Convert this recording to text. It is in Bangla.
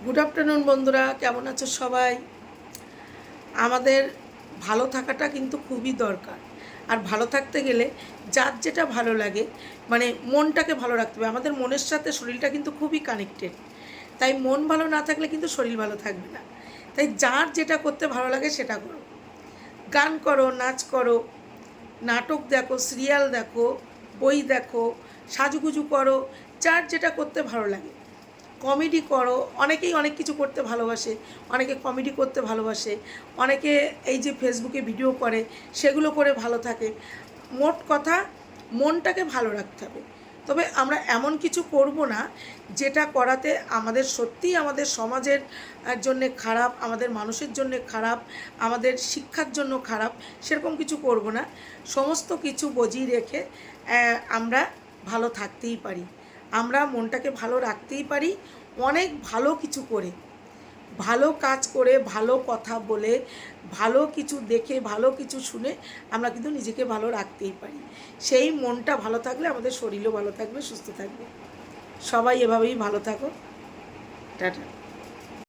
গুড আফটারনুন বন্ধুরা, কেমন আছো সবাই? আমাদের ভালো থাকাটা কিন্তু খুবই দরকার। আর ভালো থাকতে গেলে যার যেটা ভালো লাগে, মানে মনটাকে ভালো রাখতে হবে। আমাদের মনের সাথে শরীরটা কিন্তু খুবই কানেক্টেড। তাই মন ভালো না থাকলে কিন্তু শরীর ভালো থাকবে না। তাই যার যেটা করতে ভালো লাগে সেটা করো। গান করো, নাচ করো, নাটক দেখো, সিরিয়াল দেখো, বই দেখো, সাজুগুজু করো, যার যেটা করতে ভালো লাগে। কমেডি করো, অনেকেই অনেক কিছু করতে ভালোবাসে, অনেকে কমেডি করতে ভালোবাসে, অনেকে এই যে ফেসবুকে ভিডিও করে সেগুলো করে ভালো থাকে। মোট কথা, মনটাকে ভালো রাখতে হবে। তবে আমরা এমন কিছু করব না যেটা করাতে আমাদের সত্যিই আমাদের সমাজের জন্যে খারাপ, আমাদের মানুষের জন্যে খারাপ, আমাদের শিক্ষার জন্য খারাপ। সেরকম কিছু করব না। সমস্ত কিছু বজিয়ে রেখে আমরা ভালো থাকতেই পারি, আমরা মনটাকে ভালো রাখতেই পারি। অনেক ভালো কিছু করে, ভালো কাজ করে, ভালো কথা বলে, ভালো কিছু দেখে, ভালো কিছু শুনে আমরা কিন্তু নিজেকে ভালো রাখতেই পারি। সেই মনটা ভালো থাকলে আমাদের শরীরও ভালো থাকবে, সুস্থ থাকবে। সবাই এভাবেই ভালো থাকো। টাটা।